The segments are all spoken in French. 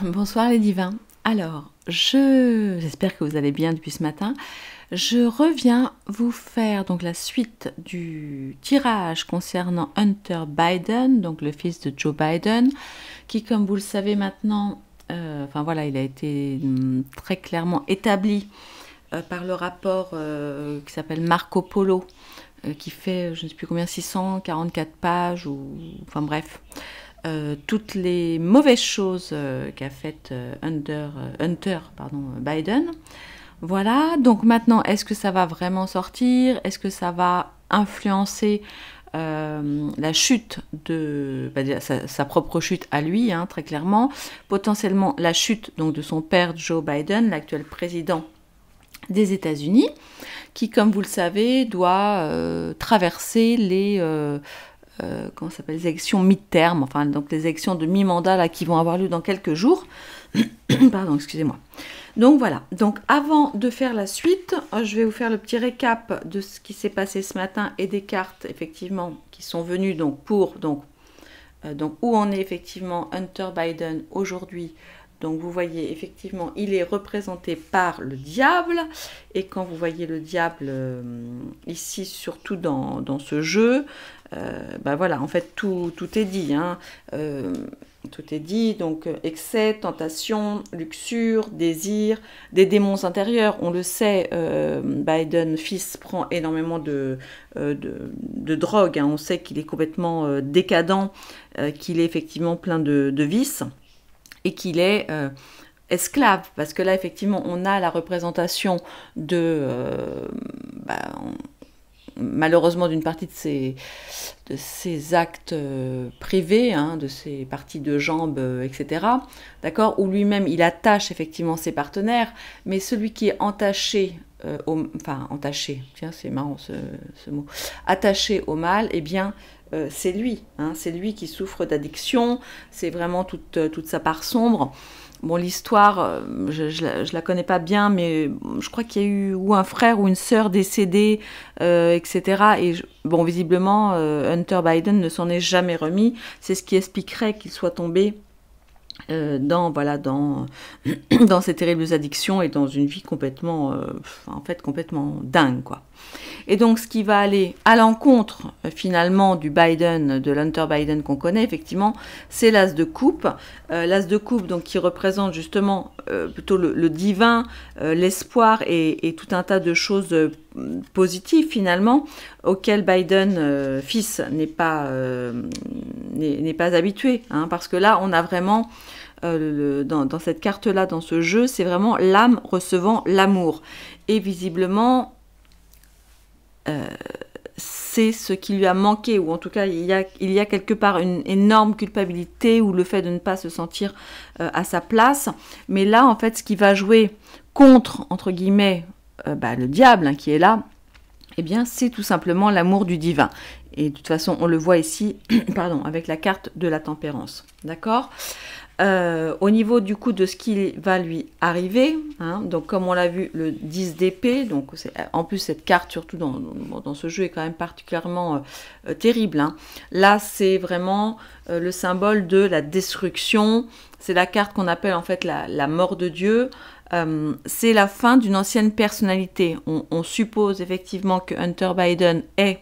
Bonsoir les divins. Alors, j'espère que vous allez bien depuis ce matin. Je reviens vous faire donc la suite du tirage concernant Hunter Biden, donc le fils de Joe Biden, qui, comme vous le savez maintenant, il a été très clairement établi par le rapport qui s'appelle Marco Polo, qui fait, je ne sais plus combien, 644 pages, ou enfin bref. Toutes les mauvaises choses qu'a faites Hunter Biden. Voilà, donc maintenant, est-ce que ça va vraiment sortir? Est-ce que ça va influencer la chute sa propre chute à lui, hein, très clairement, potentiellement la chute donc de son père Joe Biden, l'actuel président des États-Unis, qui, comme vous le savez, doit traverser les les élections mi-terme, enfin donc les élections de mi-mandat là qui vont avoir lieu dans quelques jours. Pardon, excusez-moi. Donc voilà. Donc avant de faire la suite, je vais vous faire le petit récap de ce qui s'est passé ce matin et des cartes effectivement qui sont venues donc pour donc où en est effectivement Hunter Biden aujourd'hui. Donc vous voyez effectivement, il est représenté par le diable. Et quand vous voyez le diable ici, surtout dans ce jeu, voilà, en fait tout est dit. Hein. Tout est dit, donc excès, tentation, luxure, désir, des démons intérieurs. On le sait, Biden, fils, prend énormément de drogue. Hein. On sait qu'il est complètement décadent, qu'il est effectivement plein de vices. Et qu'il est esclave, parce que là, effectivement, on a la représentation de, malheureusement, d'une partie de ses actes privés, hein, de ses parties de jambes, etc., d'accord, où lui-même, il attache effectivement ses partenaires, mais celui qui est entaché, entaché, tiens, c'est marrant ce mot, attaché au mal, eh bien, c'est lui, hein, c'est lui qui souffre d'addiction, c'est vraiment toute sa part sombre. Bon, l'histoire, je la connais pas bien, mais je crois qu'il y a eu ou un frère ou une sœur décédée, etc. Et bon, visiblement, Hunter Biden ne s'en est jamais remis. C'est ce qui expliquerait qu'il soit tombé dans ces terribles addictions et dans une vie complètement dingue, quoi. Et donc ce qui va aller à l'encontre finalement du Biden, de l'Hunter Biden qu'on connaît effectivement, c'est l'as de coupe. L'as de coupe donc qui représente justement plutôt le divin, l'espoir et tout un tas de choses positives finalement auxquelles Biden fils n'est pas habitué, hein, parce que là on a vraiment dans cette carte-là, dans ce jeu, c'est vraiment l'âme recevant l'amour. Et visiblement, c'est ce qui lui a manqué, ou en tout cas, il y a quelque part une énorme culpabilité, ou le fait de ne pas se sentir à sa place. Mais là, en fait, ce qui va jouer contre, entre guillemets, le diable, hein, qui est là, eh bien, c'est tout simplement l'amour du divin. Et de toute façon, on le voit ici, avec la carte de la tempérance. D'accord ? Au niveau du coup de ce qui va lui arriver, hein, donc comme on l'a vu, le 10 d'épée, donc en plus cette carte, surtout dans ce jeu, est quand même particulièrement terrible. Hein. Là, c'est vraiment le symbole de la destruction. C'est la carte qu'on appelle en fait la mort de Dieu. C'est la fin d'une ancienne personnalité. On suppose effectivement que Hunter Biden est...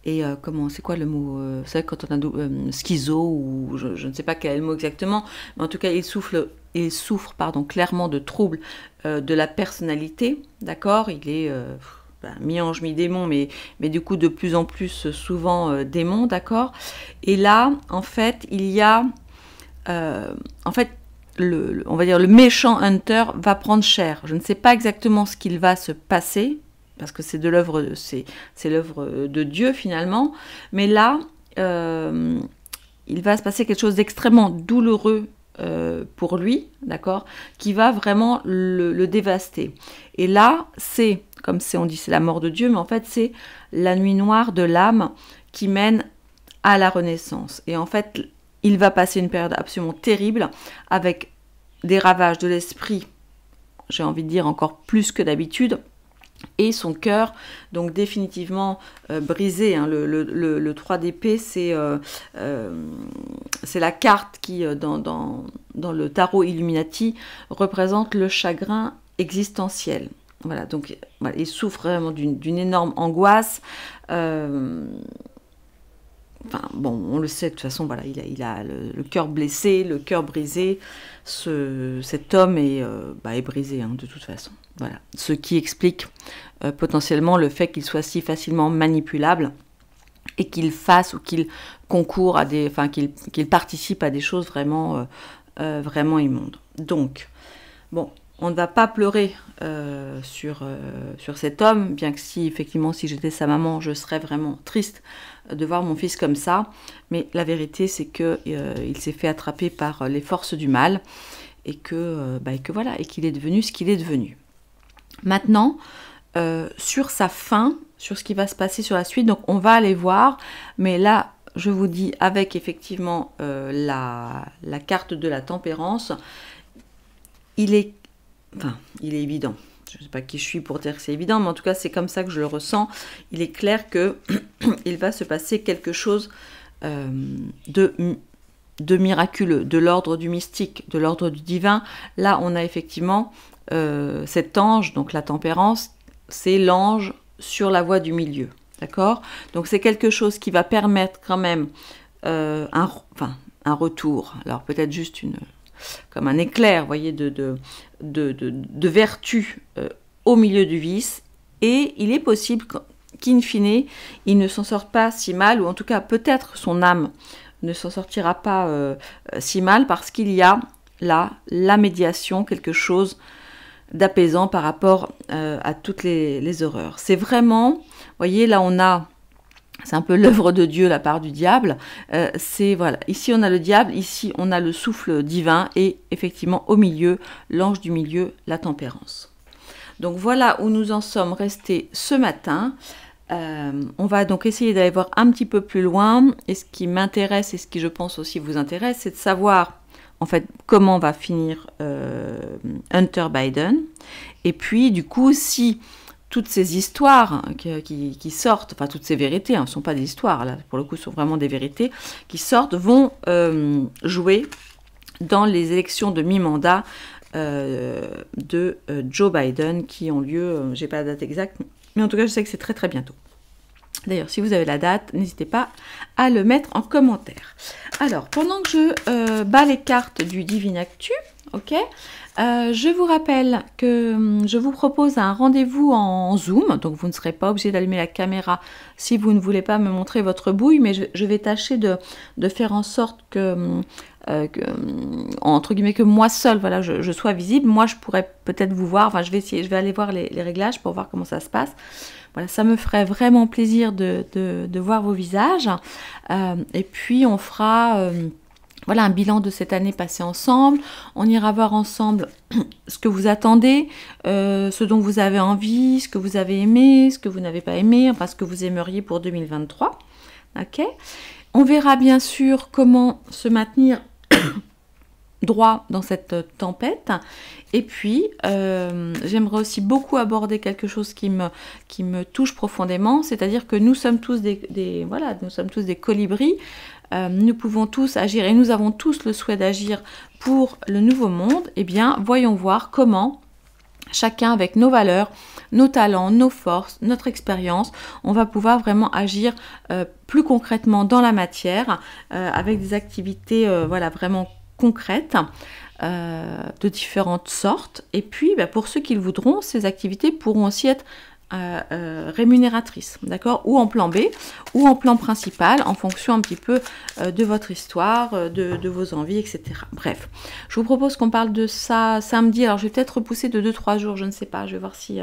c'est quoi le mot vous savez, quand on a schizo, ou je ne sais pas quel est le mot exactement, mais en tout cas, il souffre clairement de troubles de la personnalité, d'accord. Il est mi-ange, mi-démon, mais du coup, de plus en plus souvent démon, d'accord. Et là, en fait, il y a... on va dire le méchant Hunter va prendre cher. Je ne sais pas exactement ce qu'il va se passer, parce que c'est l'œuvre de Dieu finalement, mais là, il va se passer quelque chose d'extrêmement douloureux pour lui, d'accord, qui va vraiment le dévaster. Et là, on dit, c'est la mort de Dieu, mais en fait, c'est la nuit noire de l'âme qui mène à la renaissance. Et en fait, il va passer une période absolument terrible, avec des ravages de l'esprit, j'ai envie de dire encore plus que d'habitude, et son cœur, donc définitivement brisé. Hein. Le 3 d'épée, c'est la carte qui, dans le tarot Illuminati, représente le chagrin existentiel. Voilà, donc voilà, il souffre vraiment d'une énorme angoisse. Enfin, bon, on le sait, de toute façon, voilà, il a le cœur blessé, le cœur brisé. Cet homme est brisé, hein, de toute façon. Voilà. Ce qui explique potentiellement le fait qu'il soit si facilement manipulable et qu'il fasse ou qu'il concourt à des... Enfin, qu'il participe à des choses vraiment, vraiment immondes. Donc, bon... On ne va pas pleurer sur cet homme, bien que si j'étais sa maman, je serais vraiment triste de voir mon fils comme ça. Mais la vérité, c'est qu'il s'est fait attraper par les forces du mal et qu'il est devenu ce qu'il est devenu. Maintenant, sur sa fin, sur ce qui va se passer sur la suite, donc on va aller voir, mais là, je vous dis, avec effectivement la carte de la tempérance, il est évident. Je ne sais pas qui je suis pour dire que c'est évident, mais en tout cas, c'est comme ça que je le ressens. Il est clair que il va se passer quelque chose de miraculeux, de l'ordre du mystique, de l'ordre du divin. Là, on a effectivement cet ange, donc la tempérance, c'est l'ange sur la voie du milieu. D'accord? Donc, c'est quelque chose qui va permettre quand même un retour. Alors, peut-être juste comme un éclair, vous voyez, de vertu au milieu du vice, et il est possible qu'in fine, il ne s'en sorte pas si mal, ou en tout cas peut-être son âme ne s'en sortira pas si mal, parce qu'il y a là la médiation, quelque chose d'apaisant par rapport à toutes les horreurs. C'est vraiment, vous voyez, là on a... C'est un peu l'œuvre de Dieu, la part du diable. Voilà. Ici, on a le diable, ici, on a le souffle divin, et effectivement, au milieu, l'ange du milieu, la tempérance. Donc, voilà où nous en sommes restés ce matin. On va donc essayer d'aller voir un petit peu plus loin. Et ce qui m'intéresse, et ce qui, je pense, aussi vous intéresse, c'est de savoir, en fait, comment va finir Hunter Biden. Et puis, du coup, si... toutes ces histoires qui sortent, enfin toutes ces vérités, ne sont pas des histoires, là pour le coup, sont vraiment des vérités, qui sortent, vont jouer dans les élections de mi-mandat de Joe Biden, qui ont lieu, j'ai pas la date exacte, mais en tout cas, je sais que c'est très très bientôt. D'ailleurs, si vous avez la date, n'hésitez pas à le mettre en commentaire. Alors, pendant que je bats les cartes du Divinactu, ok, je vous rappelle que je vous propose un rendez-vous en Zoom, donc vous ne serez pas obligé d'allumer la caméra si vous ne voulez pas me montrer votre bouille, mais je vais tâcher de faire en sorte que entre guillemets, que moi seule, voilà, je sois visible. Moi, je pourrais peut-être vous voir, enfin, je vais aller voir les réglages pour voir comment ça se passe. Voilà, ça me ferait vraiment plaisir de voir vos visages. Et puis, on fera... voilà, un bilan de cette année passée ensemble. On ira voir ensemble ce que vous attendez, ce dont vous avez envie, ce que vous avez aimé, ce que vous n'avez pas aimé, enfin ce que vous aimeriez pour 2023. Ok. On verra bien sûr comment se maintenir droit dans cette tempête. Et puis, j'aimerais aussi beaucoup aborder quelque chose qui me touche profondément, c'est-à-dire que nous sommes tous nous sommes tous des colibris. Nous pouvons tous agir et nous avons tous le souhait d'agir pour le nouveau monde. Eh bien, voyons voir comment chacun, avec nos valeurs, nos talents, nos forces, notre expérience, on va pouvoir vraiment agir plus concrètement dans la matière, avec des activités voilà, vraiment concrètes, de différentes sortes. Et puis, pour ceux qui le voudront, ces activités pourront aussi être rémunératrice, d'accord, ou en plan B ou en plan principal, en fonction un petit peu de votre histoire, de vos envies, etc. Bref, je vous propose qu'on parle de ça samedi. Alors je vais peut-être repousser de 2-3 jours, je ne sais pas, je vais voir si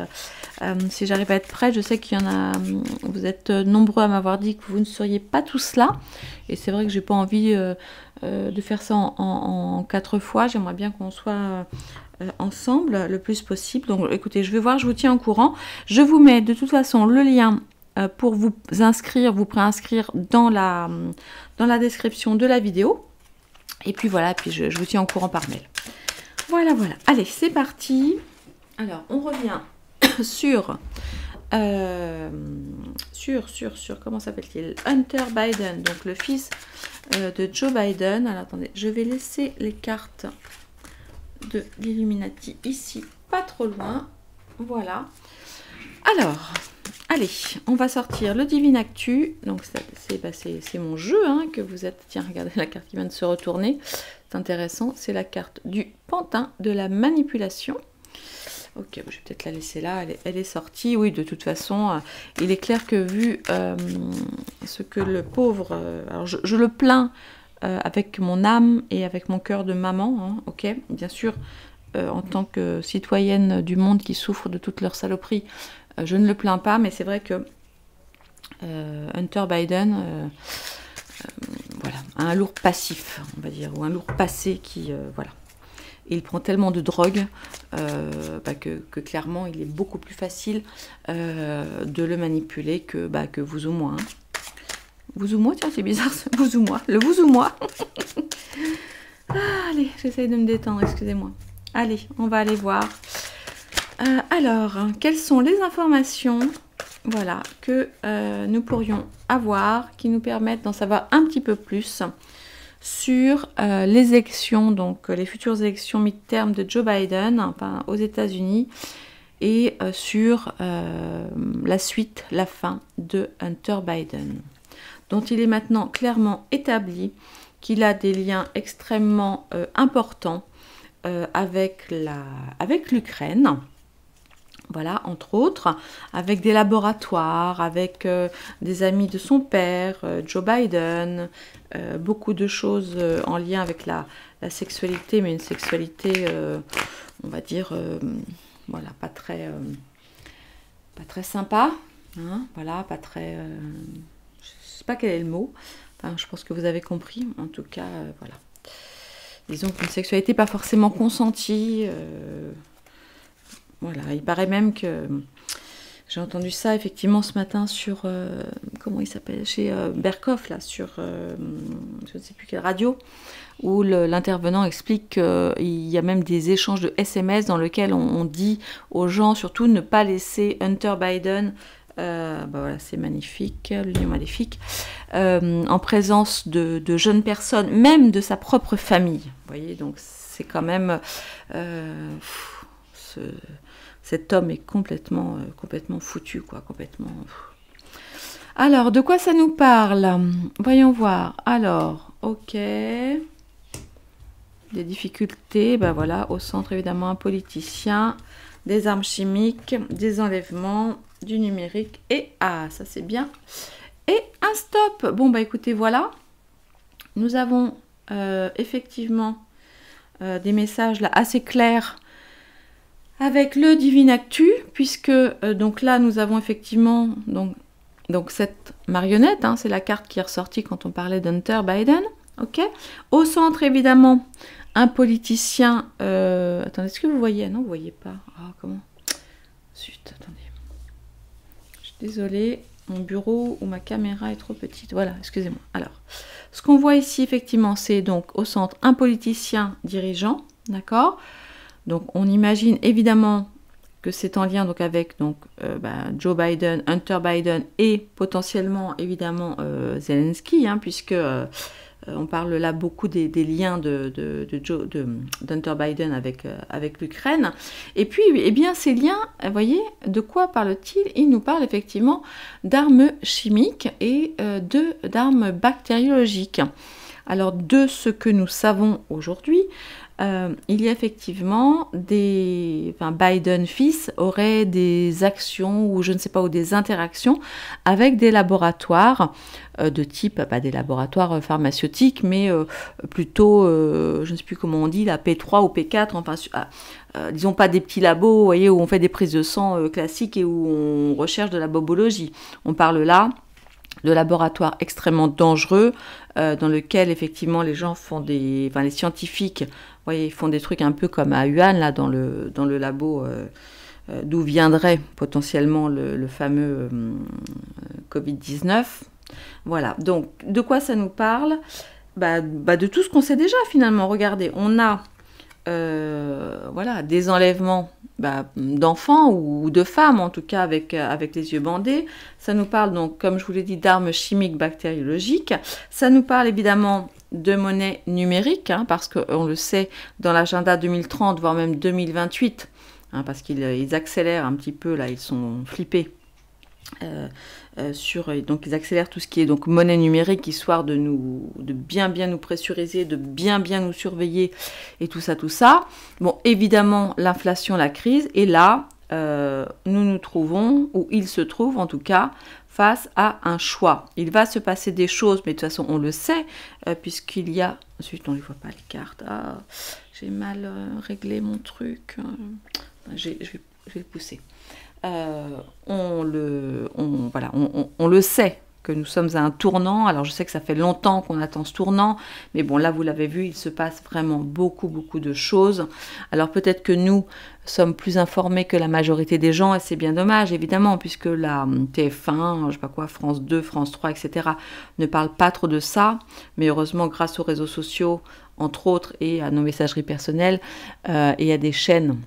j'arrive à être prête. Je sais qu'il y en a, vous êtes nombreux à m'avoir dit que vous ne seriez pas tous là, et c'est vrai que j'ai pas envie de faire ça en 4 fois. J'aimerais bien qu'on soit ensemble le plus possible. Donc écoutez, je vais voir, je vous tiens au courant. Je vous mets de toute façon le lien pour vous inscrire, vous préinscrire dans la description de la vidéo. Et puis voilà, puis je vous tiens au courant par mail. Voilà, voilà. Allez, c'est parti. Alors, on revient sur, comment s'appelle-t-il, Hunter Biden, donc le fils de Joe Biden. Alors attendez, je vais laisser les cartes de l'Illuminati ici, pas trop loin. Voilà. Alors, allez, on va sortir le Divine Actu. Donc c'est mon jeu hein, que vous êtes. Tiens, regardez la carte qui vient de se retourner. C'est intéressant. C'est la carte du pantin de la manipulation. Ok, je vais peut-être la laisser là. Elle est sortie. Oui, de toute façon, il est clair que vu ce que le pauvre... alors je le plains avec mon âme et avec mon cœur de maman. Hein, ok, bien sûr, en tant que citoyenne du monde qui souffre de toutes leurs saloperies, je ne le plains pas, mais c'est vrai que Hunter Biden voilà, a un lourd passif, on va dire, ou un lourd passé qui... voilà. Et il prend tellement de drogue que clairement, il est beaucoup plus facile de le manipuler que vous ou moi. Hein. Vous ou moi, tiens, c'est bizarre, vous ou moi. Le vous ou moi. Allez, j'essaye de me détendre, excusez-moi. Allez, on va aller voir. Alors, quelles sont les informations voilà, que nous pourrions avoir qui nous permettent d'en savoir un petit peu plus sur les élections, donc les futures élections mid-term de Joe Biden enfin, aux États-Unis et sur la suite, la fin de Hunter Biden, dont il est maintenant clairement établi qu'il a des liens extrêmement importants avec l'Ukraine. Voilà, entre autres, avec des laboratoires, avec des amis de son père, Joe Biden, beaucoup de choses en lien avec la sexualité, mais une sexualité, on va dire, voilà, pas très sympa, hein, voilà, pas très, je sais pas quel est le mot, enfin, je pense que vous avez compris, en tout cas, voilà. Disons qu'une sexualité pas forcément consentie, voilà, il paraît même que j'ai entendu ça effectivement ce matin sur comment il s'appelle chez Berkoff là sur je ne sais plus quelle radio où l'intervenant explique qu'il y a même des échanges de SMS dans lesquels on dit aux gens surtout ne pas laisser Hunter Biden voilà, c'est magnifique, l'union maléfique, en présence de jeunes personnes, même de sa propre famille. Vous voyez, donc c'est quand même cet homme est complètement foutu, quoi, complètement. Alors, de quoi ça nous parle? Voyons voir. Alors, ok. Des difficultés, ben voilà, au centre évidemment un politicien, des armes chimiques, des enlèvements, du numérique et ça c'est bien. Et un stop. Bon bah écoutez, voilà. Nous avons effectivement des messages là assez clairs avec le Divine Actu, puisque donc là nous avons effectivement donc cette marionnette, hein, c'est la carte qui est ressortie quand on parlait d'Hunter Biden, ok. Au centre évidemment un politicien. Attendez, est-ce que vous voyez? Non, vous voyez pas. Ah comment? Zut, attendez. Je suis désolée, mon bureau ou ma caméra est trop petite. Voilà, excusez-moi. Alors, ce qu'on voit ici effectivement, c'est donc au centre un politicien dirigeant, d'accord. Donc, on imagine évidemment que c'est en lien donc, avec Joe Biden, Hunter Biden et potentiellement évidemment Zelensky, hein, puisque on parle là beaucoup des liens d'Hunter Biden avec l'Ukraine. Et puis, eh bien, ces liens, vous voyez, de quoi parle-t-il? Il nous parle effectivement d'armes chimiques et d'armes bactériologiques. Alors, de ce que nous savons aujourd'hui, il y a effectivement Biden fils aurait des actions ou je ne sais pas, ou des interactions avec des laboratoires de type, pas des laboratoires pharmaceutiques, mais plutôt, je ne sais plus comment on dit, la P3 ou P4, enfin, disons pas des petits labos, vous voyez, où on fait des prises de sang classiques et où on recherche de la bobologie. On parle là de laboratoires extrêmement dangereux dans lequel effectivement les gens font les scientifiques, vous voyez, ils font des trucs un peu comme à Wuhan, là, dans le labo d'où viendrait potentiellement le fameux Covid-19. Voilà, donc de quoi ça nous parle? De tout ce qu'on sait déjà finalement. Regardez, on a voilà, des enlèvements d'enfants ou de femmes, en tout cas avec les yeux bandés. Ça nous parle donc, comme je vous l'ai dit, d'armes chimiques bactériologiques. Ça nous parle évidemment de monnaie numérique, hein, parce qu'on le sait, dans l'agenda 2030, voire même 2028, hein, parce qu'ils accélèrent un petit peu, là, ils sont flippés. Donc ils accélèrent tout ce qui est donc monnaie numérique, histoire de bien nous pressuriser, de bien nous surveiller et tout ça. Bon, évidemment, l'inflation, la crise, et là, nous nous trouvons, ou il se trouve en tout cas, face à un choix. Il va se passer des choses, mais de toute façon, on le sait, puisqu'il y a... Ensuite, on ne voit pas les cartes. Ah, j'ai mal réglé mon truc. Je vais le pousser. On le sait que nous sommes à un tournant. Alors je sais que ça fait longtemps qu'on attend ce tournant, mais bon, là vous l'avez vu, il se passe vraiment beaucoup de choses. Alors peut-être que nous sommes plus informés que la majorité des gens, et c'est bien dommage évidemment, puisque la TF1, je sais pas quoi, France 2, France 3, etc. ne parlent pas trop de ça, mais heureusement grâce aux réseaux sociaux, entre autres, et à nos messageries personnelles, et à des chaînes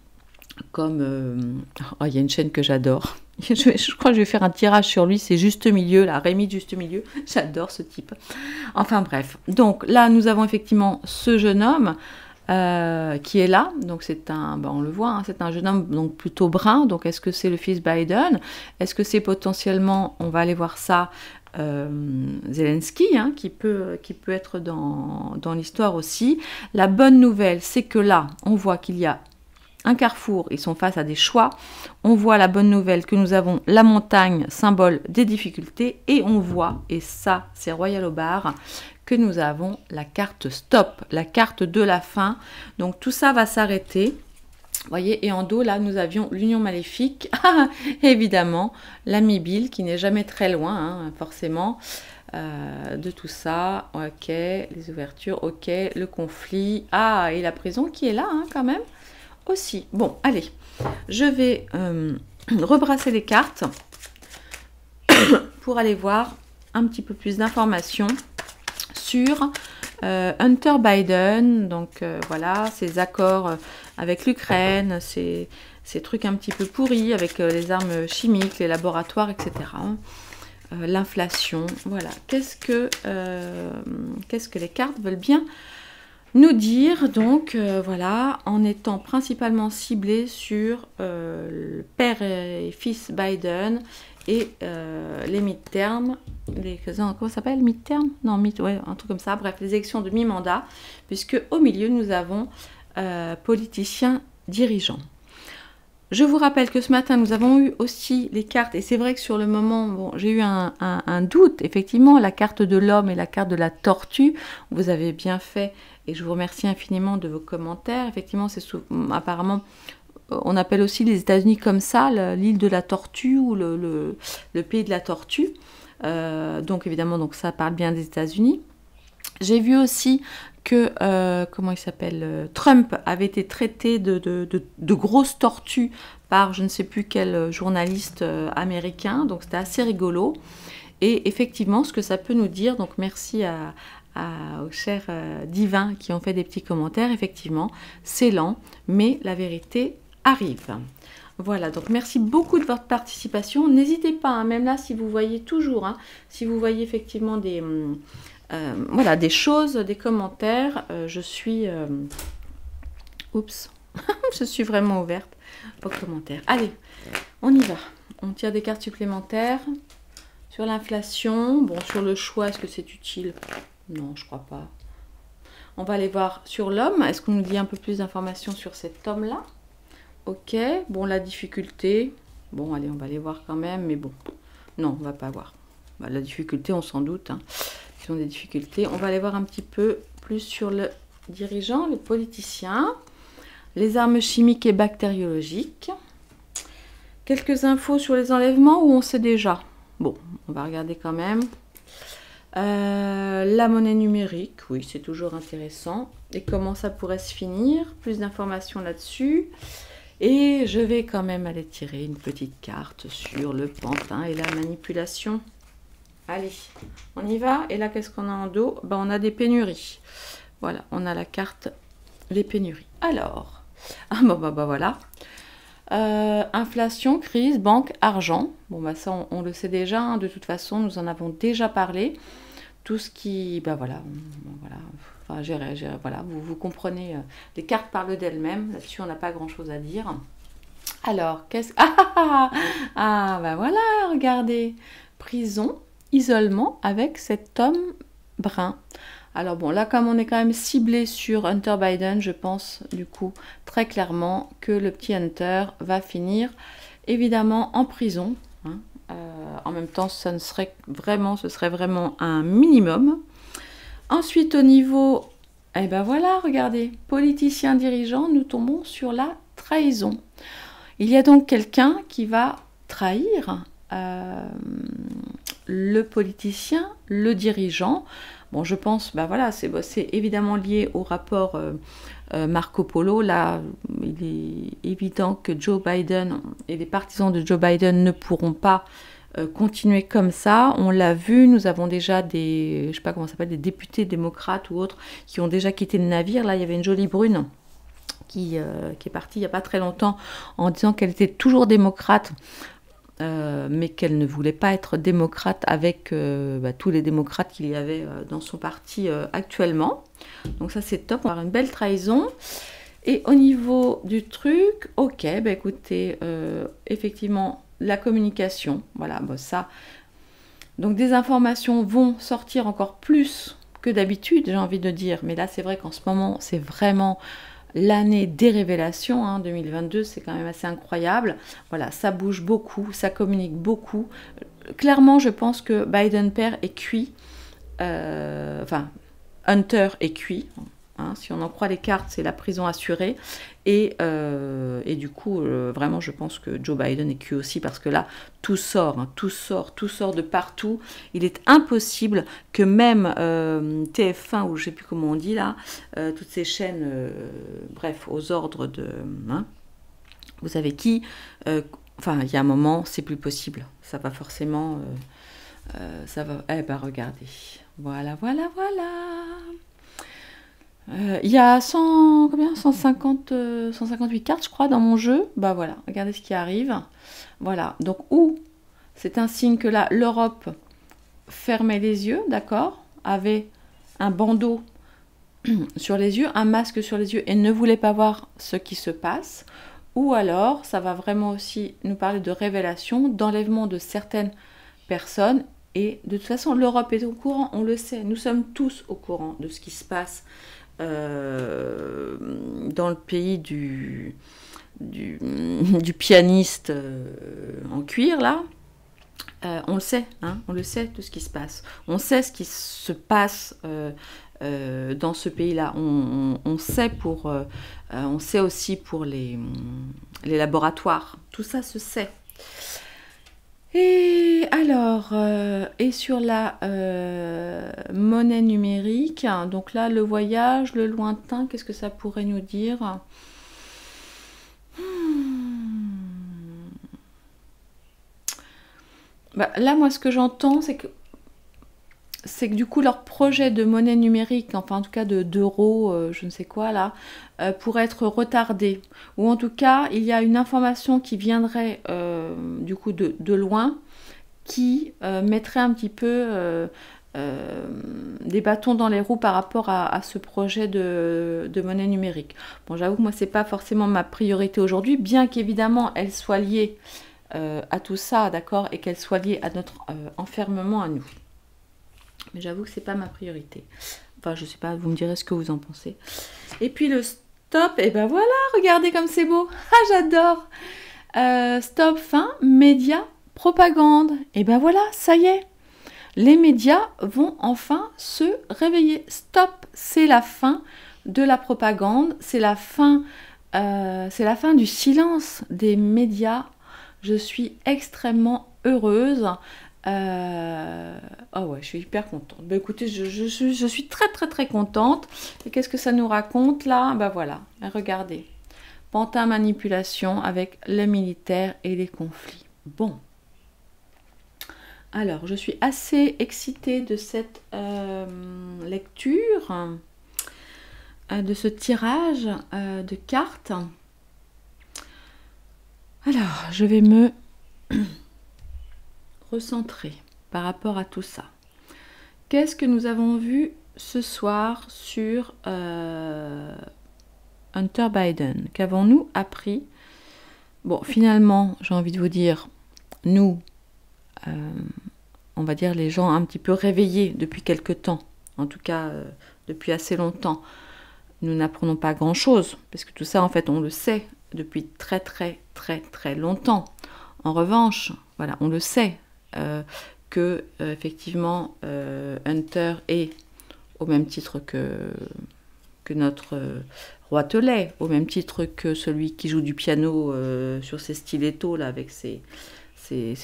comme il y a une chaîne que j'adore. Je crois que je vais faire un tirage sur lui, c'est Juste Milieu, là, Rémi Juste Milieu, j'adore ce type. Enfin bref, donc là nous avons effectivement ce jeune homme qui est là, donc c'est un, on le voit, hein, c'est un jeune homme donc plutôt brun, donc est-ce que c'est le fils Biden? Est-ce que c'est potentiellement, on va aller voir ça, Zelensky, hein, qui peut être dans l'histoire aussi. La bonne nouvelle, c'est que là, on voit qu'il y a un carrefour, ils sont face à des choix. On voit la bonne nouvelle que nous avons la montagne, symbole des difficultés, et on voit, et ça c'est Royal au bar, que nous avons la carte stop, la carte de la fin. Donc tout ça va s'arrêter. Vous voyez, et en dos, là, nous avions l'union maléfique, évidemment, l'ami Bill, qui n'est jamais très loin, hein, forcément, de tout ça. Ok, les ouvertures, ok, le conflit, et la prison qui est là, hein, quand même. Aussi. Bon, allez, je vais rebrasser les cartes pour aller voir un petit peu plus d'informations sur Hunter Biden. Donc voilà, ces accords avec l'Ukraine, ces trucs un petit peu pourris avec les armes chimiques, les laboratoires, etc. L'inflation, voilà. Qu'est-ce que les cartes veulent bien nous dire, donc voilà, en étant principalement ciblé sur le père et fils Biden et les midterms, comment ça s'appelle, midterm? Non, ouais, un truc comme ça, bref, les élections de mi-mandat, puisque au milieu nous avons politiciens dirigeants. Je vous rappelle que ce matin, nous avons eu aussi les cartes, et c'est vrai que sur le moment, bon, j'ai eu un doute, effectivement, la carte de l'homme et la carte de la tortue, vous avez bien fait, et je vous remercie infiniment de vos commentaires. Effectivement, c'est apparemment, on appelle aussi les États-Unis comme ça, l'île de la tortue, ou le pays de la tortue. Donc évidemment, donc ça parle bien des États-Unis. J'ai vu aussi que, comment il s'appelle, Trump avait été traité de grosses tortues par je ne sais plus quel journaliste américain, donc c'était assez rigolo. Et effectivement, ce que ça peut nous dire, donc merci aux chers divins qui ont fait des petits commentaires, effectivement, c'est lent, mais la vérité arrive. Voilà, donc merci beaucoup de votre participation. N'hésitez pas, hein, même là, si vous voyez toujours, hein, si vous voyez effectivement des... voilà, des choses, des commentaires, je suis... Oups, je suis vraiment ouverte aux commentaires. Allez, on y va. On tire des cartes supplémentaires. Sur l'inflation, bon, sur le choix, est-ce que c'est utile? Non, je crois pas. On va aller voir sur l'homme. Est-ce qu'on nous dit un peu plus d'informations sur cet homme-là? Ok, bon, la difficulté. Bon, allez, on va aller voir quand même, mais bon. Non, on va pas voir. Bah, la difficulté, on s'en doute, hein. Ils ont des difficultés. On va aller voir un petit peu plus sur le dirigeant, le politicien, les armes chimiques et bactériologiques. Quelques infos sur les enlèvements où on sait déjà. Bon, on va regarder quand même. La monnaie numérique, oui, c'est toujours intéressant. Et comment ça pourrait se finir? Plus d'informations là-dessus. Et je vais quand même aller tirer une petite carte sur le pantin et la manipulation. Allez, on y va. Et là, qu'est-ce qu'on a en dos? Ben, on a des pénuries. Voilà, on a la carte les pénuries. Alors, bah voilà. Inflation, crise, banque, argent. Bon, bah ça, on le sait déjà. Hein, de toute façon, nous en avons déjà parlé. Tout ce qui... Bah voilà. Voilà. Enfin, voilà. Vous comprenez. Les cartes parlent d'elles-mêmes. Là-dessus, on n'a pas grand-chose à dire. Alors, qu'est-ce... bah voilà, regardez. Prison, isolement avec cet homme brun. Alors bon, là, comme on est quand même ciblé sur Hunter Biden, je pense, du coup, très clairement que le petit Hunter va finir, évidemment, en prison. Hein. En même temps, ce serait vraiment un minimum. Ensuite, au niveau... Eh ben voilà, regardez, politicien dirigeant, nous tombons sur la trahison. Il y a donc quelqu'un qui va trahir le politicien, le dirigeant. Bon, je pense, bah voilà, c'est évidemment lié au rapport Marco Polo. Là, il est évident que Joe Biden et les partisans de Joe Biden ne pourront pas continuer comme ça. On l'a vu, nous avons déjà des, je sais pas comment ça s'appelle, des députés démocrates ou autres qui ont déjà quitté le navire. Là, il y avait une jolie brune qui est partie il n'y a pas très longtemps en disant qu'elle était toujours démocrate. Mais qu'elle ne voulait pas être démocrate avec tous les démocrates qu'il y avait dans son parti actuellement. Donc ça c'est top, on va avoir une belle trahison. Et au niveau du truc, ok, bah écoutez, effectivement, la communication, voilà, bah ça. Donc des informations vont sortir encore plus que d'habitude, j'ai envie de dire. Mais là c'est vrai qu'en ce moment, c'est vraiment... l'année des révélations, hein, 2022, c'est quand même assez incroyable. Voilà, ça bouge beaucoup, ça communique beaucoup. Clairement, je pense que Biden père est cuit. Enfin, Hunter est cuit. Hein, si on en croit les cartes, c'est la prison assurée. Et du coup, vraiment, je pense que Joe Biden est cuit aussi parce que là, tout sort, hein, tout sort de partout. Il est impossible que même TF1, ou je ne sais plus comment on dit là, toutes ces chaînes, bref, aux ordres de... Hein, vous savez qui, enfin, il y a un moment, c'est plus possible. Ça va forcément... ça va... Eh ben, regardez. Voilà. Il y a 158 cartes, je crois, dans mon jeu. Bah voilà, regardez ce qui arrive. Voilà, donc c'est un signe que là, l'Europe fermait les yeux, d'accord, avait un bandeau sur les yeux, un masque sur les yeux et ne voulait pas voir ce qui se passe. Ou alors, ça va vraiment aussi nous parler de révélation, d'enlèvement de certaines personnes. Et de toute façon, l'Europe est au courant, on le sait. Nous sommes tous au courant de ce qui se passe dans le pays du pianiste en cuir, là. On le sait, hein, on le sait, tout ce qui se passe. On sait ce qui se passe dans ce pays-là. On sait on sait aussi pour les laboratoires. Tout ça se sait. Et alors, et sur la monnaie numérique, donc là, le voyage, le lointain, qu'est-ce que ça pourrait nous dire? Bah, là, moi, ce que j'entends, c'est que du coup, leur projet de monnaie numérique, enfin en tout cas d'euros, je ne sais quoi là, pourrait être retardé. Ou en tout cas, il y a une information qui viendrait du coup de loin, qui mettrait un petit peu des bâtons dans les roues par rapport à ce projet de monnaie numérique. Bon, j'avoue que moi, c'est pas forcément ma priorité aujourd'hui, bien qu'évidemment, elle soit liée à tout ça, d'accord, et qu'elle soit liée à notre enfermement à nous. Mais j'avoue que c'est pas ma priorité. Enfin, je sais pas, vous me direz ce que vous en pensez. Et puis le stop, et ben voilà, regardez comme c'est beau. Ah, j'adore. Stop, fin, médias, propagande. Et ben voilà, ça y est. Les médias vont enfin se réveiller. Stop, c'est la fin de la propagande. C'est la fin du silence des médias. Je suis extrêmement heureuse. Oh ouais, je suis hyper contente. Bah écoutez, je suis très contente. Et qu'est-ce que ça nous raconte là? Bah voilà, regardez. Pantin manipulation avec le militaire et les conflits. Bon. Alors, je suis assez excitée de cette lecture. de ce tirage de cartes. Alors, je vais me recentrer par rapport à tout ça. Qu'est-ce que nous avons vu ce soir sur Hunter Biden? Qu'avons-nous appris? Bon, finalement, j'ai envie de vous dire, nous, on va dire les gens un petit peu réveillés depuis quelque temps, en tout cas depuis assez longtemps, nous n'apprenons pas grand-chose, parce que tout ça, en fait, on le sait depuis très longtemps. En revanche, voilà, on le sait que effectivement Hunter est au même titre que notre Roitelet, au même titre que celui qui joue du piano sur ses stilettos là avec ses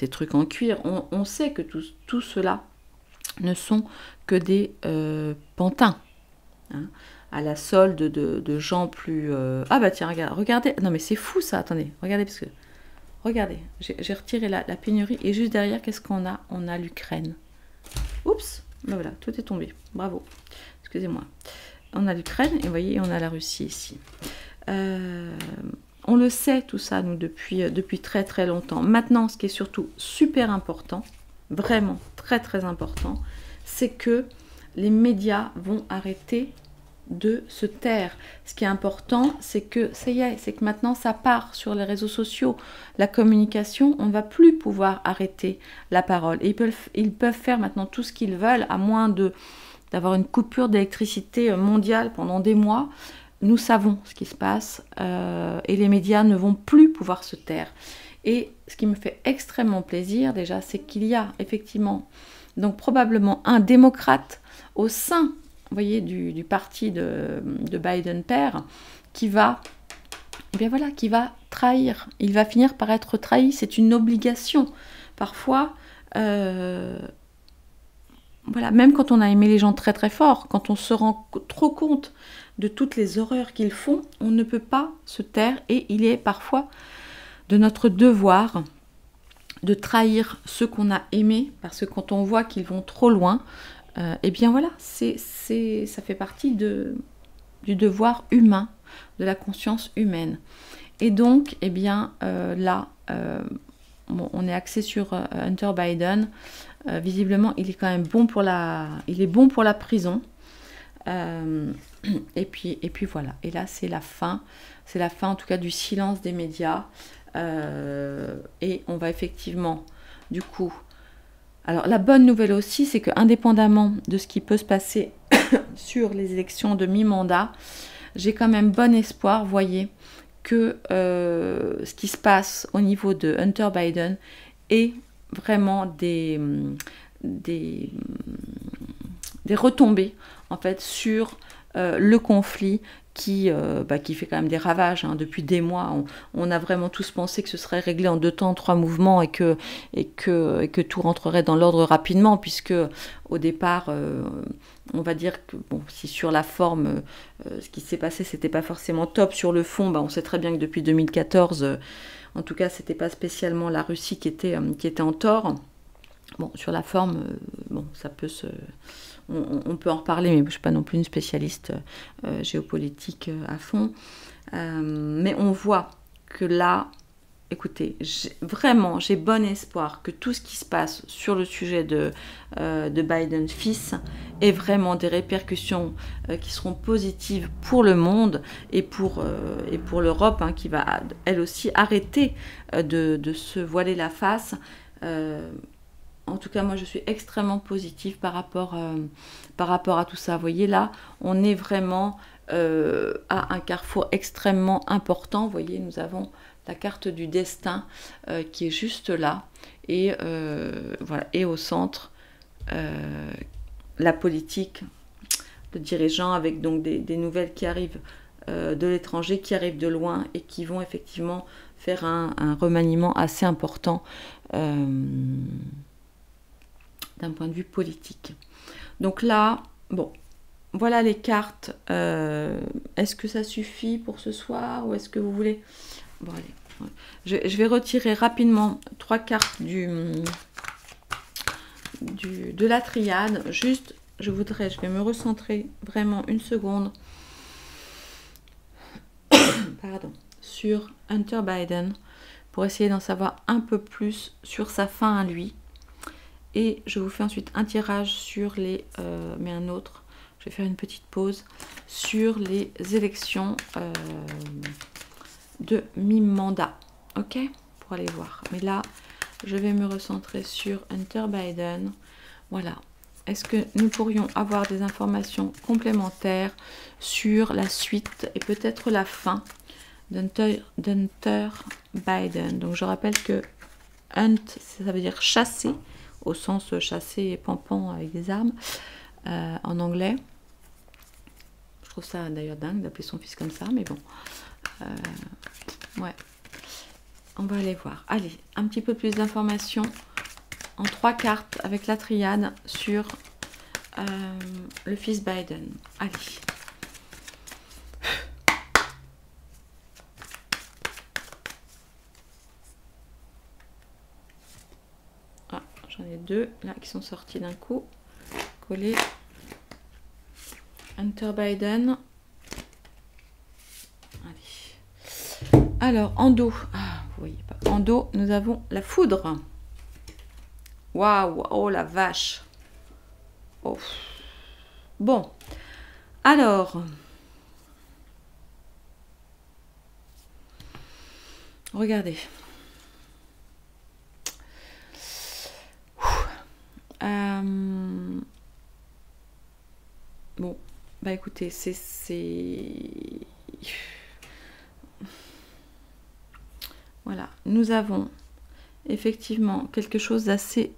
trucs en cuir. On sait que tout cela ne sont que des pantins, hein, à la solde de gens plus... Ah bah tiens, regardez, non mais c'est fou ça, attendez, regardez, parce que... Regardez, j'ai retiré la pénurie, et juste derrière, qu'est-ce qu'on a? On a l'Ukraine. Oups, ben voilà, tout est tombé, bravo, excusez-moi. On a l'Ukraine, et vous voyez, on a la Russie ici. On le sait tout ça, nous, depuis très longtemps. Maintenant, ce qui est surtout super important, vraiment très important, c'est que les médias vont arrêter de se taire. Ce qui est important, c'est que maintenant ça part sur les réseaux sociaux. La communication, on ne va plus pouvoir arrêter la parole. Et ils peuvent faire maintenant tout ce qu'ils veulent, à moins d'avoir une coupure d'électricité mondiale pendant des mois. Nous savons ce qui se passe et les médias ne vont plus pouvoir se taire. Et ce qui me fait extrêmement plaisir déjà, c'est qu'il y a effectivement donc probablement un démocrate au sein, vous voyez, du parti de Biden père, qui va, eh bien voilà, qui va trahir. Il va finir par être trahi. C'est une obligation. Parfois, voilà, même quand on a aimé les gens très fort, quand on se rend trop compte de toutes les horreurs qu'ils font, on ne peut pas se taire, et il est parfois de notre devoir de trahir ceux qu'on a aimés, parce que quand on voit qu'ils vont trop loin, eh bien voilà, ça fait partie du devoir humain, de la conscience humaine. Et donc, eh bien là, bon, on est axé sur Hunter Biden. Visiblement, il est quand même bon pour la prison. Et puis voilà. Et là, c'est la fin en tout cas du silence des médias. Et on va effectivement, du coup... Alors, la bonne nouvelle aussi, c'est que indépendamment de ce qui peut se passer sur les élections de mi-mandat, j'ai quand même bon espoir, voyez, que ce qui se passe au niveau de Hunter Biden est vraiment des retombées, en fait, sur le conflit qui fait quand même des ravages, hein, depuis des mois. On a vraiment tous pensé que ce serait réglé en 2 temps, 3 mouvements, et que tout rentrerait dans l'ordre rapidement, puisque au départ, on va dire que bon, si sur la forme, ce qui s'est passé, c'était pas forcément top, sur le fond, on sait très bien que depuis 2014, en tout cas, c'était pas spécialement la Russie qui était en tort. Bon, sur la forme, bon, ça peut se... On peut en reparler, mais je ne suis pas non plus une spécialiste géopolitique à fond. Mais on voit que là, écoutez, vraiment, j'ai bon espoir que tout ce qui se passe sur le sujet de Biden fils ait vraiment des répercussions qui seront positives pour le monde et pour l'Europe, hein, qui va elle aussi arrêter de se voiler la face. En tout cas, moi, je suis extrêmement positive par rapport à tout ça. Vous voyez, là, on est vraiment à un carrefour extrêmement important. Vous voyez, nous avons la carte du destin qui est juste là. Et voilà, et au centre, la politique, le dirigeant, avec donc des nouvelles qui arrivent de l'étranger, qui arrivent de loin et qui vont effectivement faire un remaniement assez important d'un point de vue politique. Donc là, bon, voilà les cartes. Est-ce que ça suffit pour ce soir, ou est-ce que vous voulez... Bon, allez. Je vais retirer rapidement 3 cartes de la triade. Juste, je vais me recentrer vraiment une seconde pardon, sur Hunter Biden pour essayer d'en savoir un peu plus sur sa fin à lui. Et je vous fais ensuite un tirage sur les... mais un autre. Je vais faire une petite pause sur les élections de mi-mandat. Ok? Pour aller voir. Mais là, je vais me recentrer sur Hunter Biden. Voilà. Est-ce que nous pourrions avoir des informations complémentaires sur la suite et peut-être la fin d'Hunter Biden? Donc je rappelle que hunt, ça veut dire chasser, au sens chasser et pampan avec des armes, en anglais. Je trouve ça d'ailleurs dingue d'appeler son fils comme ça, mais bon. Ouais. On va aller voir. Allez, un petit peu plus d'informations en 3 cartes avec la triade sur le fils Biden. Allez. Ah, j'en ai 2 là qui sont sortis d'un coup. Collés. Hunter Biden. Allez. Alors, en dos. Ah, vous voyez pas. En dos, nous avons la foudre. Waouh, oh la vache. Oh. Bon, alors, regardez. Bon, bah écoutez, c'est... Voilà, nous avons effectivement quelque chose d'assez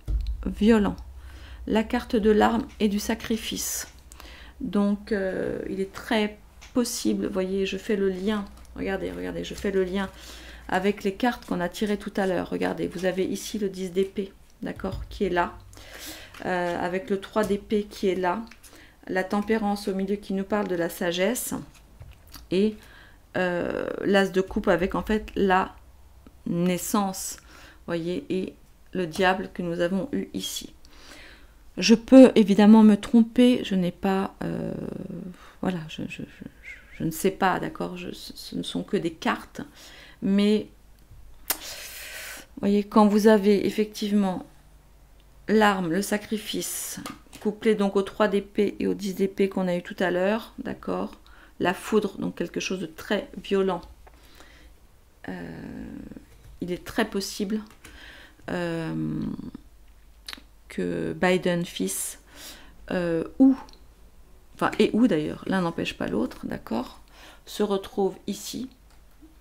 violent. La carte de l'arme et du sacrifice. Donc, il est très possible, vous voyez, je fais le lien, regardez, regardez, je fais le lien avec les cartes qu'on a tirées tout à l'heure. Regardez, vous avez ici le 10 d'épée, d'accord, qui est là, avec le 3 d'épée qui est là, la tempérance au milieu qui nous parle de la sagesse, et l'as de coupe avec en fait la naissance, voyez, et le diable que nous avons eu ici. Je peux évidemment me tromper, je n'ai pas, voilà, je ne sais pas, d'accord, ce ne sont que des cartes, mais vous voyez, quand vous avez effectivement l'arme, le sacrifice, couplé donc aux 3 d'épée et aux 10 d'épée qu'on a eu tout à l'heure, d'accord, la foudre, donc quelque chose de très violent, il est très possible que Biden fils ou d'ailleurs, l'un n'empêche pas l'autre, d'accord, se retrouve ici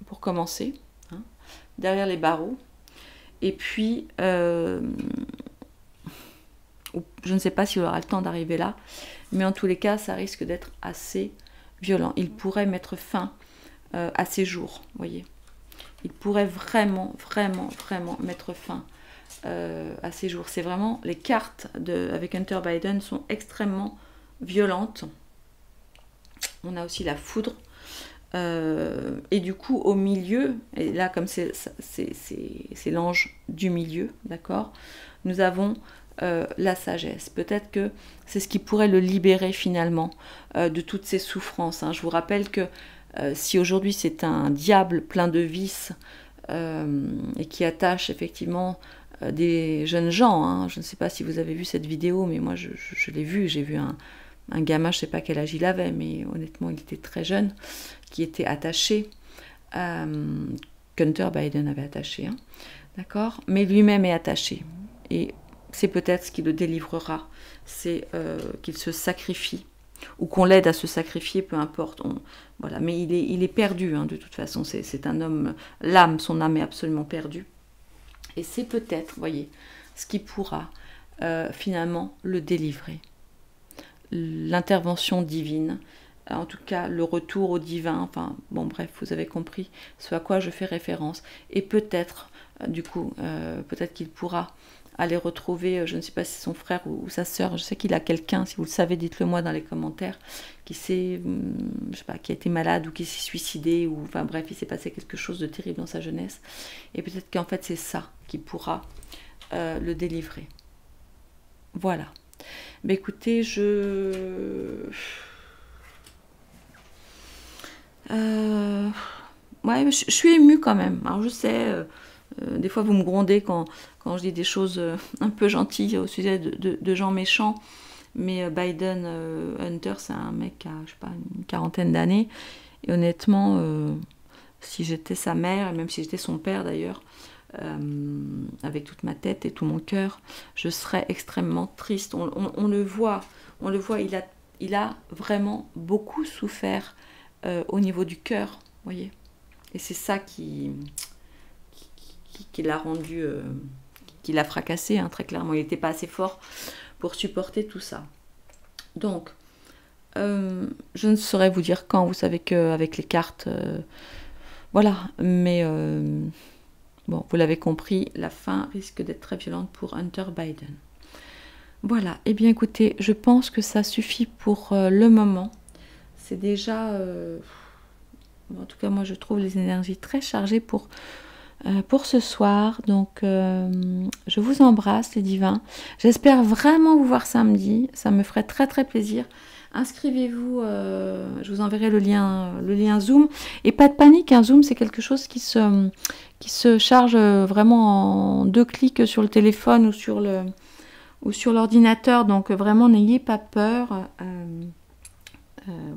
pour commencer, hein, derrière les barreaux, et puis je ne sais pas s'il aura le temps d'arriver là, mais en tous les cas ça risque d'être assez violent. Il pourrait mettre fin à ses jours, voyez, il pourrait vraiment mettre fin à ces jours. C'est vraiment, les cartes avec Hunter Biden sont extrêmement violentes. On a aussi la foudre. Et du coup, au milieu, et là, comme c'est l'ange du milieu, d'accord, nous avons la sagesse. Peut-être que c'est ce qui pourrait le libérer finalement de toutes ces souffrances. Hein. Je vous rappelle que si aujourd'hui c'est un diable plein de vices et qui attache effectivement des jeunes gens, hein. Je ne sais pas si vous avez vu cette vidéo, mais moi je l'ai vu, j'ai vu un gamin, je ne sais pas quel âge il avait, mais honnêtement il était très jeune, qui était attaché, qu'Hunter Biden avait attaché, hein, d'accord, mais lui-même est attaché, et c'est peut-être ce qui le délivrera, c'est qu'il se sacrifie, ou qu'on l'aide à se sacrifier, peu importe, voilà, mais il est perdu, hein, de toute façon, c'est un homme, l'âme, son âme est absolument perdue. Et c'est peut-être, voyez, ce qui pourra finalement le délivrer. L'intervention divine, en tout cas le retour au divin, enfin bon bref, vous avez compris ce à quoi je fais référence. Et peut-être, du coup, peut-être qu'il pourra aller retrouver, je ne sais pas si c'est son frère ou sa sœur, je sais qu'il a quelqu'un, si vous le savez, dites-le moi dans les commentaires, qui s'est, je sais pas, qui a été malade ou qui s'est suicidé, ou enfin bref, il s'est passé quelque chose de terrible dans sa jeunesse. Et peut-être qu'en fait c'est ça qui pourra le délivrer. Voilà. Mais écoutez, ouais, je suis émue quand même. Alors je sais, des fois vous me grondez quand je dis des choses un peu gentilles au sujet de gens méchants. Mais Biden Hunter, c'est un mec qui a, je sais pas, une quarantaine d'années. Et honnêtement, si j'étais sa mère, et même si j'étais son père d'ailleurs, avec toute ma tête et tout mon cœur, je serais extrêmement triste. On le voit, il a vraiment beaucoup souffert au niveau du cœur, voyez. Et c'est ça qui l'a rendu, qui l'a fracassé, hein, très clairement. Il n'était pas assez fort pour supporter tout ça. Donc, je ne saurais vous dire quand, vous savez qu'avec les cartes, voilà, mais bon, vous l'avez compris, la fin risque d'être très violente pour Hunter Biden. Voilà, et bien écoutez, je pense que ça suffit pour le moment. C'est déjà, en tout cas moi je trouve les énergies très chargées pour ce soir. Donc je vous embrasse les divins. J'espère vraiment vous voir samedi. Ça me ferait très très plaisir. Inscrivez-vous, je vous enverrai le lien Zoom. Et pas de panique, un Zoom c'est quelque chose qui se charge vraiment en 2 clics sur le téléphone ou sur l'ordinateur. Donc vraiment n'ayez pas peur.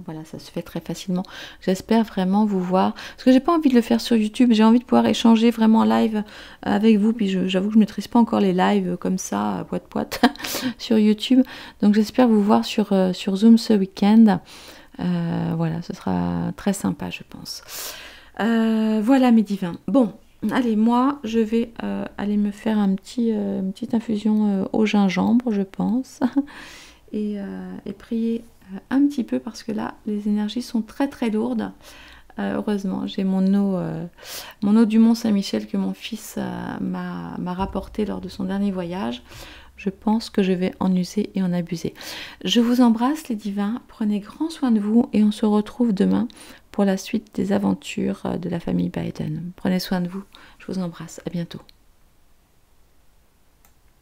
Voilà, ça se fait très facilement. J'espère vraiment vous voir. Parce que j'ai pas envie de le faire sur YouTube. J'ai envie de pouvoir échanger vraiment en live avec vous. Puis j'avoue que je ne maîtrise pas encore les lives comme ça, poète sur YouTube. Donc j'espère vous voir sur Zoom ce week-end. Voilà, ce sera très sympa, je pense. Voilà mes divins. Bon, allez, moi, je vais aller me faire une petite infusion au gingembre, je pense. Et prier un petit peu parce que là les énergies sont très très lourdes. Heureusement j'ai mon eau du Mont Saint-Michel que mon fils m'a rapporté lors de son dernier voyage. Je pense que je vais en user et en abuser. Je vous embrasse les divins, prenez grand soin de vous et on se retrouve demain pour la suite des aventures de la famille Biden. Prenez soin de vous, je vous embrasse, à bientôt.